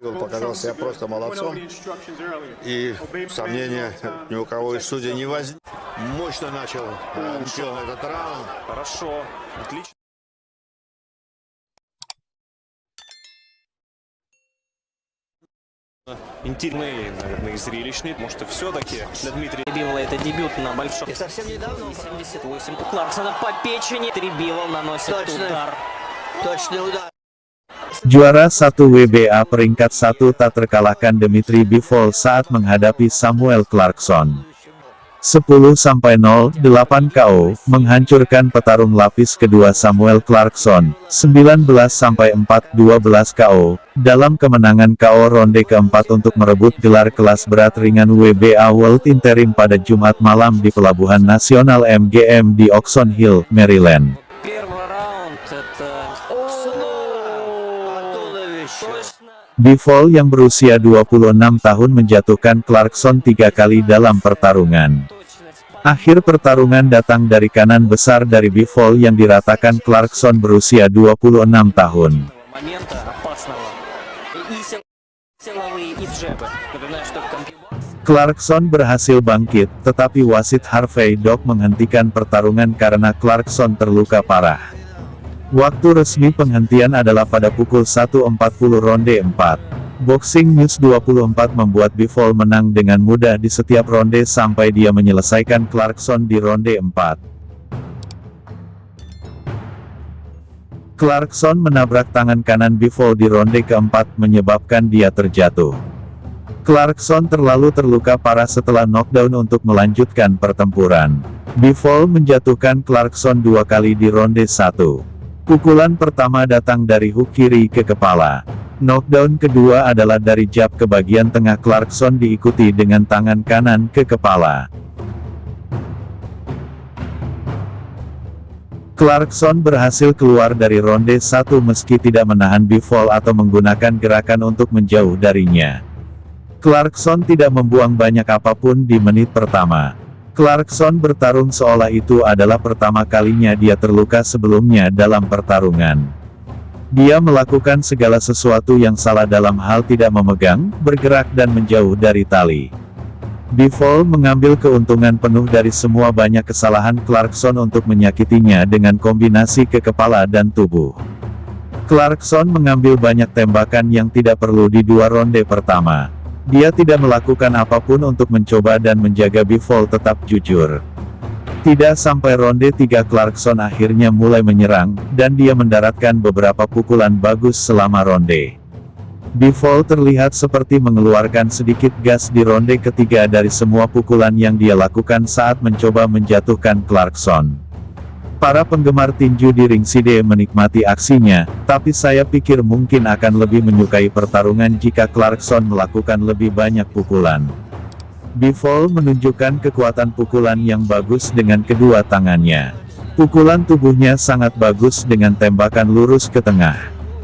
Он показал себя просто молодцом, и сомнения ни у кого из судей не возникло. Мощно начал чемпион этот раунд. Хорошо, отлично. Интересный, наверное, и зрелищный, потому что все-таки для Дмитрия Трибивола это дебют на большом. И совсем недавно 78 у Кларксона по печени. Трибивол наносит удар. Точный удар. Juara 1 WBA peringkat 1 tak terkalahkan Dmitry Bivol saat menghadapi Samuel Clarkson. 10-0, 8 KO, menghancurkan petarung lapis kedua Samuel Clarkson, 19-4, 12 KO, dalam kemenangan KO ronde keempat untuk merebut gelar kelas berat ringan WBA World Interim pada Jumat malam di Pelabuhan Nasional MGM di Oxon Hill, Maryland. Bivol yang berusia 26 tahun menjatuhkan Clarkson 3 kali dalam pertarungan. Akhir pertarungan datang dari kanan besar dari Bivol yang diratakan Clarkson berusia 26 tahun. Clarkson berhasil bangkit, tetapi wasit Harvey Dock menghentikan pertarungan karena Clarkson terluka parah. Waktu resmi penghentian adalah pada pukul 1.40 ronde 4. Boxing News 24 membuat Bivol menang dengan mudah di setiap ronde sampai dia menyelesaikan Clarkson di ronde 4. Clarkson menabrak tangan kanan Bivol di ronde keempat menyebabkan dia terjatuh. Clarkson terlalu terluka parah setelah knockdown untuk melanjutkan pertempuran. Bivol menjatuhkan Clarkson 2 kali di ronde 1. Pukulan pertama datang dari hook kiri ke kepala. Knockdown kedua adalah dari jab ke bagian tengah Clarkson diikuti dengan tangan kanan ke kepala. Clarkson berhasil keluar dari ronde 1 meski tidak menahan Bivol atau menggunakan gerakan untuk menjauh darinya. Clarkson tidak membuang banyak apapun di menit pertama. Clarkson bertarung seolah itu adalah pertama kalinya dia terluka sebelumnya dalam pertarungan. Dia melakukan segala sesuatu yang salah dalam hal tidak memegang, bergerak dan menjauh dari tali. Bivol mengambil keuntungan penuh dari semua banyak kesalahan Clarkson untuk menyakitinya dengan kombinasi ke kepala dan tubuh. Clarkson mengambil banyak tembakan yang tidak perlu di 2 ronde pertama. Dia tidak melakukan apapun untuk mencoba dan menjaga Bivol tetap jujur. Tidak sampai ronde 3 Clarkson akhirnya mulai menyerang, dan dia mendaratkan beberapa pukulan bagus selama ronde. Bivol terlihat seperti mengeluarkan sedikit gas di ronde ketiga dari semua pukulan yang dia lakukan saat mencoba menjatuhkan Clarkson. Para penggemar tinju di ringside menikmati aksinya, tapi saya pikir mungkin akan lebih menyukai pertarungan jika Clarkson melakukan lebih banyak pukulan. Bivol menunjukkan kekuatan pukulan yang bagus dengan kedua tangannya. Pukulan tubuhnya sangat bagus dengan tembakan lurus ke tengah.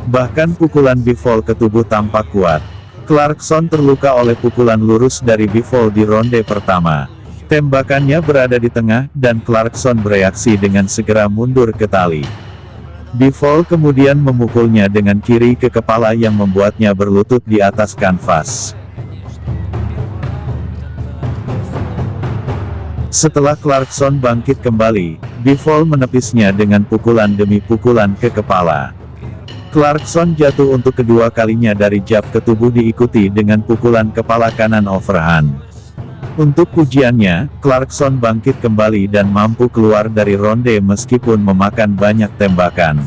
Bahkan pukulan Bivol ke tubuh tampak kuat. Clarkson terluka oleh pukulan lurus dari Bivol di ronde pertama. Tembakannya berada di tengah, dan Clarkson bereaksi dengan segera mundur ke tali. Bivol kemudian memukulnya dengan kiri ke kepala yang membuatnya berlutut di atas kanvas. Setelah Clarkson bangkit kembali, Bivol menepisnya dengan pukulan demi pukulan ke kepala. Clarkson jatuh untuk kedua kalinya dari jab ke tubuh diikuti dengan pukulan kepala kanan overhand. Untuk pujiannya, Clarkson bangkit kembali dan mampu keluar dari ronde meskipun memakan banyak tembakan.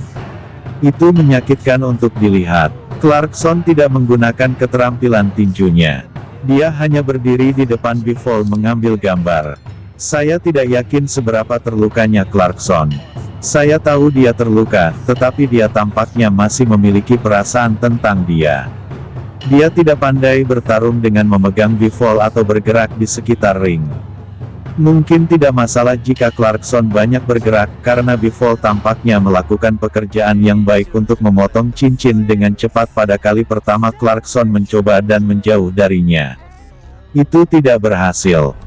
Itu menyakitkan untuk dilihat. Clarkson tidak menggunakan keterampilan tinjunya. Dia hanya berdiri di depan Bivol mengambil gambar. Saya tidak yakin seberapa terlukanya Clarkson. Saya tahu dia terluka, tetapi dia tampaknya masih memiliki perasaan tentang dia. Dia tidak pandai bertarung dengan memegang Bivol atau bergerak di sekitar ring. Mungkin tidak masalah jika Clarkson banyak bergerak, karena Bivol tampaknya melakukan pekerjaan yang baik untuk memotong cincin dengan cepat pada kali pertama Clarkson mencoba dan menjauh darinya. Itu tidak berhasil.